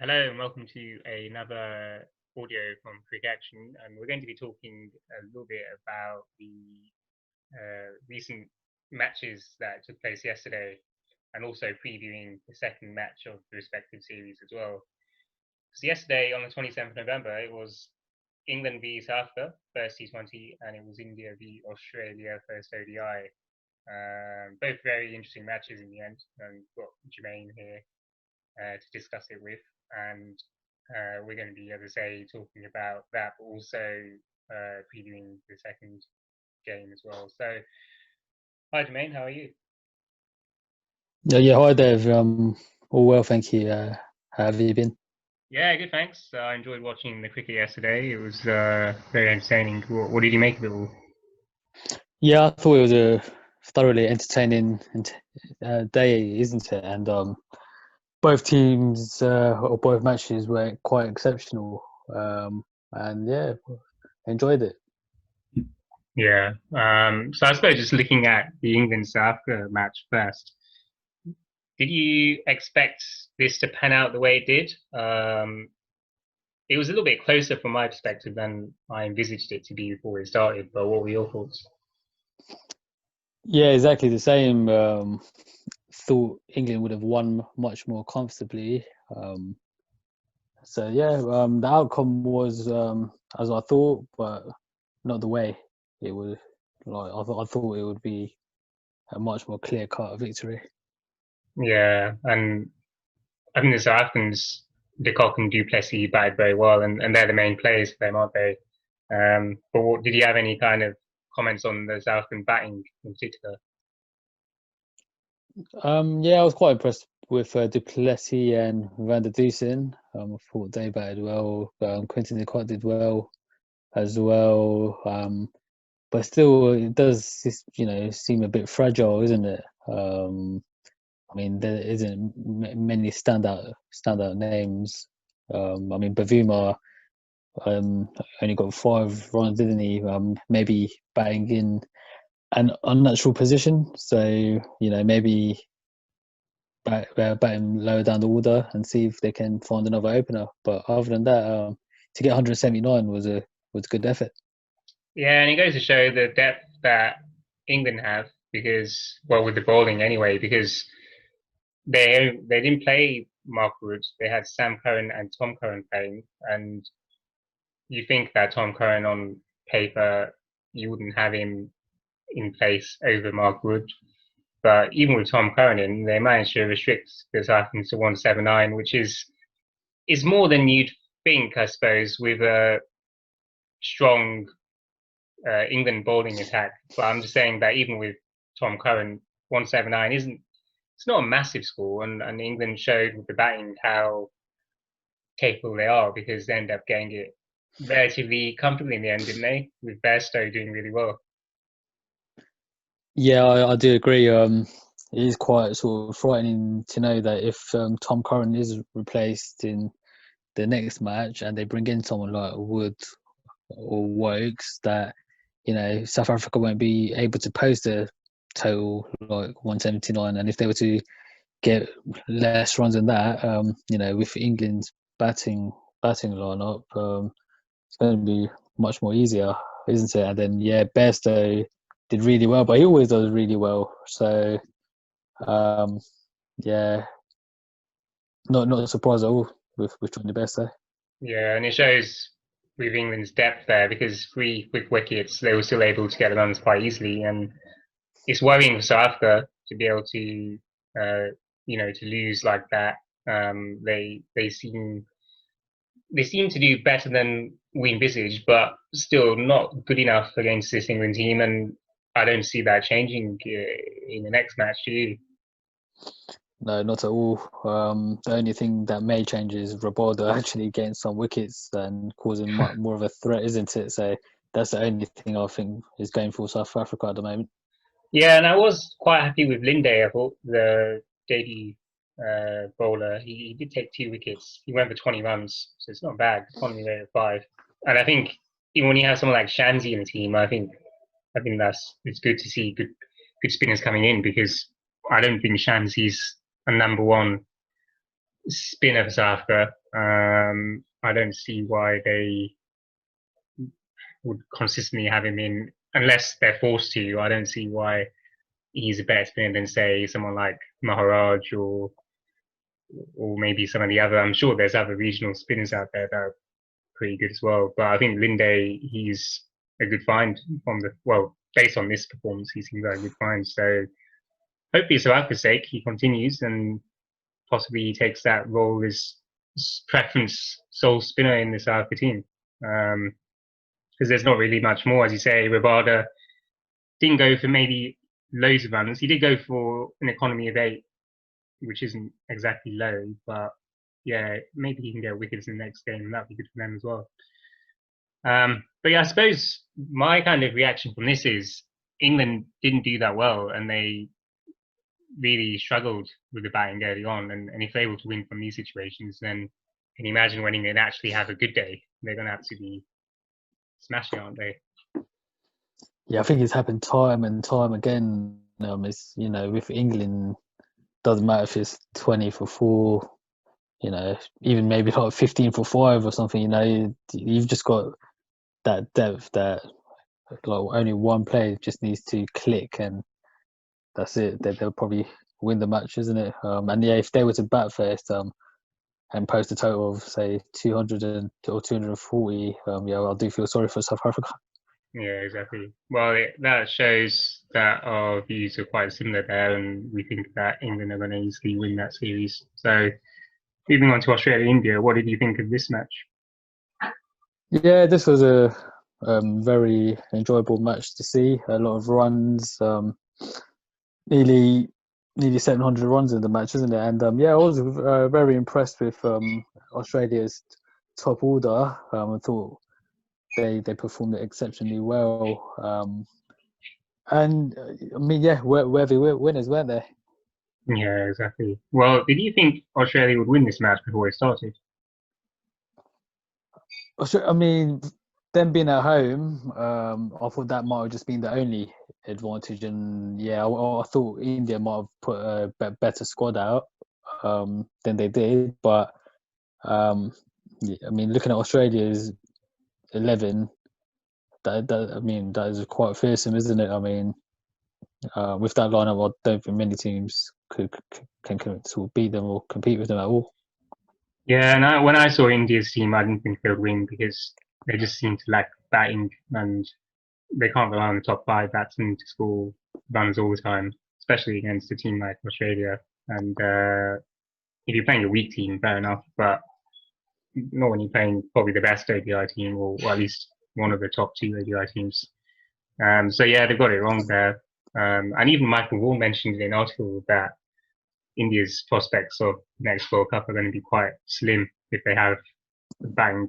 Hello and welcome to another audio from Quick Action. And we're going to be talking a little bit about the recent matches that took place yesterday and also previewing the second match of the respective series as well. So yesterday on the 27th of November, it was England v South Africa, first T20, and it was India v Australia, first ODI. Both very interesting matches in the end, and we've got Jermaine here to discuss it with. And we're going to be, as I say, talking about that, but also previewing the second game as well. So, hi, Jermaine, how are you? Yeah, hi Dave. All well, thank you. How have you been? Yeah, good, thanks. I enjoyed watching the cricket yesterday. It was very entertaining. What did you make of it all? Yeah, I thought it was a thoroughly entertaining day, isn't it? And both teams or both matches were quite exceptional. And yeah, enjoyed it. Yeah. So I suppose just looking at the England South Africa match first, did you expect this to pan out the way it did? It was a little bit closer from my perspective than I envisaged it to be before it started. But what were your thoughts? Yeah, exactly the same. Thought England would have won much more comfortably. So yeah, the outcome was as I thought, but not the way it was. Like I thought it would be a much more clear-cut victory. Yeah, and I think the South Africans, De Kock and du Plessis batted very well, and they're the main players for them, aren't they? But did you have any kind of comments on the South African batting in particular? Yeah, I was quite impressed with Du Plessis and Van der Dusen. I thought they batted well. Quinton de Kock did well as well. But still, it does, seem a bit fragile, isn't it? I mean, there isn't many standout names. I mean, Bavuma only got 5 runs, didn't he? Maybe batting in an unnatural position. So, maybe bat him lower down the order and see if they can find another opener. But other than that, to get 179 was a good effort. Yeah, and it goes to show the depth that England have because, well, with the bowling anyway, because they didn't play Mark Wood. They had Sam Curran and Tom Curran playing, and you think that Tom Curran on paper you wouldn't have him in place over Mark Wood. But even with Tom Curran in, they managed to restrict the South Africans to 179, which is more than you'd think, I suppose, with a strong England bowling attack. But I'm just saying that even with Tom Curran, 179 isn't it's not a massive score, and England showed with the batting how capable they are because they ended up getting it relatively comfortably in the end, didn't they? With Bairstow doing really well. Yeah, I do agree. It is quite sort of frightening to know that if Tom Curran is replaced in the next match and they bring in someone like Wood or Wokes, that South Africa won't be able to post a total like 179, and if they were to get less runs than that, with England's batting lineup, it's going to be much more easier, isn't it? And then yeah, Bairstow did really well, but he always does really well. So um, yeah, not surprised at all with Johnny Bairstow. Yeah, and it shows with England's depth there because 3 quick wickets, they were still able to get the runs quite easily, and it's worrying for South Africa to be able to, uh, to lose like that. They seem to do better than we envisaged, but still not good enough against this England team, and I don't see that changing in the next match. Do you? No, not at all. The only thing that may change is Robaldo actually getting some wickets and causing more of a threat, isn't it? So that's the only thing I think is going for South Africa at the moment. Yeah, and I was quite happy with Linde. I thought the debut bowler. He did take 2 wickets. He went for 20 runs, so it's not bad. Economy rate of 5, and I think even when you have someone like Shanzi in the team, I think it's good to see good spinners coming in because I don't think Shanzi's a number one spinner for South Africa. I don't see why they would consistently have him in unless they're forced to. I don't see why he's a better spinner than say someone like Maharaj or maybe some of the other. I'm sure there's other regional spinners out there that are pretty good as well. But I think Linde, he's a good find from the based on this performance, he seems like a good find. So hopefully, South Africa's sake, he continues and possibly he takes that role as preference sole spinner in the South Africa team. Because there's not really much more, as you say. Rabada didn't go for maybe loads of runs. He did go for an economy of 8, which isn't exactly low, but yeah, maybe he can get wickets in the next game, and that'd be good for them as well. But yeah, I suppose my kind of reaction from this is England didn't do that well, and they really struggled with the batting early on. And if they were to win from these situations, then can you imagine when England actually have a good day? They're going to absolutely smash it, aren't they? Yeah, I think it's happened time and time again. It's, with England, doesn't matter if it's 20 for 4, even maybe like 15 for 5 or something. You've just got that depth that like only one player just needs to click, and that's it. They'll probably win the match, isn't it? And yeah, if they were to bat first, and post a total of say 200 or 240, yeah, I do feel sorry for South Africa. Yeah, exactly. Well, that shows that our views are quite similar there, and we think that England are going to easily win that series. So, moving on to Australia India, what did you think of this match? Yeah, this was a very enjoyable match to see. A lot of runs, nearly 700 runs in the match, isn't it? And yeah, I was very impressed with Australia's top order. I thought they performed exceptionally well. And I mean, yeah, worthy winners, weren't they? Yeah, exactly. Well, did you think Australia would win this match before it started? I mean, them being at home, I thought that might have just been the only advantage. And yeah, I thought India might have put a better squad out than they did. But yeah, I mean, looking at Australia's 11, that is quite fearsome, isn't it? I mean, with that lineup, I don't think many teams can sort of beat them or compete with them at all. Yeah, and when I saw India's team, I didn't think they would win because they just seem to lack batting and they can't rely on the top 5 batsmen to score runs all the time, especially against a team like Australia. And if you're playing a weak team, fair enough, but not when you're playing probably the best ODI team or at least one of the top 2 ODI teams. So yeah, they've got it wrong there. And even Michael Wall mentioned in an article that India's prospects of next World Cup are going to be quite slim if they have batting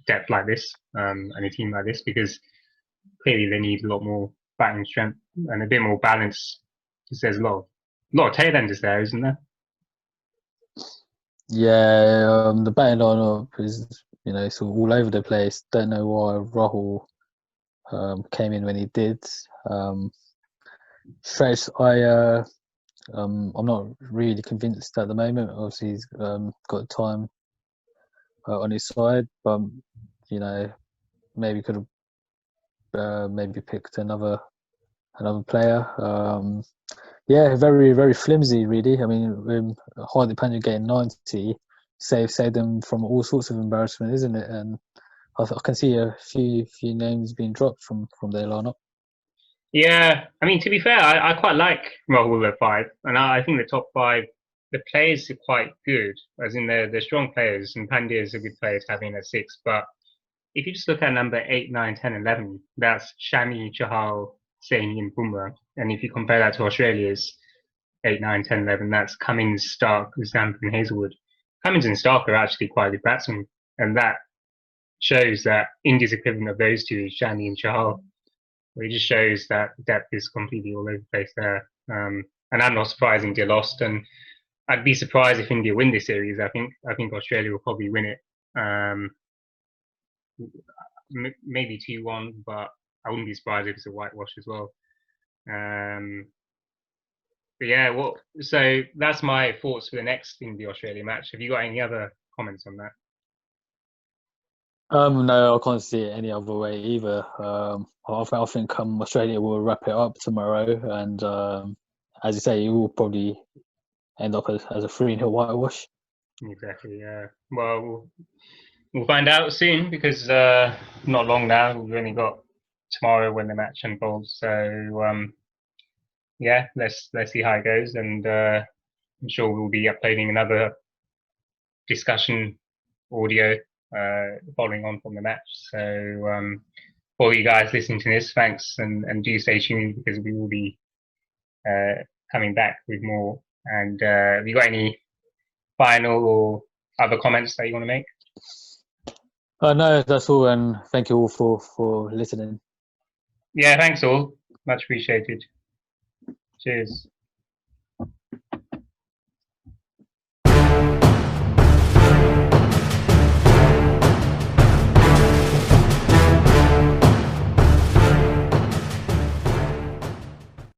depth like this and a team like this, because clearly they need a lot more batting strength and a bit more balance. Because there's a lot of tailenders there, isn't there? Yeah, the batting lineup is sort of all over the place. Don't know why Rahul came in when he did. Shreyas Iyer, I'm not really convinced at the moment. Obviously, he's got time on his side, but maybe could have maybe picked another player. Yeah, very very flimsy, really. I mean, Hardik Pandya getting 90 saved them from all sorts of embarrassment, isn't it? And I can see a few names being dropped from their lineup. Yeah, I mean, to be fair, I quite like Rahul at 5, and I think the top 5, the players are quite good, as in they're strong players, and Pandya is a good player to have in at 6. But if you just look at number 8, 9, 10, 11, that's Shami, Chahal, Saini, and Bumrah. And if you compare that to Australia's 8, 9, 10, 11, that's Cummins, Stark, Zampa, and Hazelwood. Cummins and Stark are actually quite good batsmen, and that shows that India's equivalent of those two is Shami and Chahal. It just shows that depth is completely all over the place there. And I'm not surprised India lost, and I'd be surprised if India win this series. I think Australia will probably win it. Maybe 2-1, but I wouldn't be surprised if it's a whitewash as well. But yeah, so that's my thoughts for the next India Australia match. Have you got any other comments on that? No, I can't see it any other way either. I think Australia will wrap it up tomorrow, and as you say, it will probably end up as a 3-0 whitewash. Exactly. Yeah. Well, we'll find out soon because not long now. We've only got tomorrow when the match unfolds. So yeah, let's see how it goes, and I'm sure we'll be uploading another discussion audio following on from the match. So for you guys listening to this, thanks, and do stay tuned because we will be coming back with more. And have you got any final or other comments that you want to make? No, that's all, and thank you all for listening. Yeah, thanks all. Much appreciated. Cheers.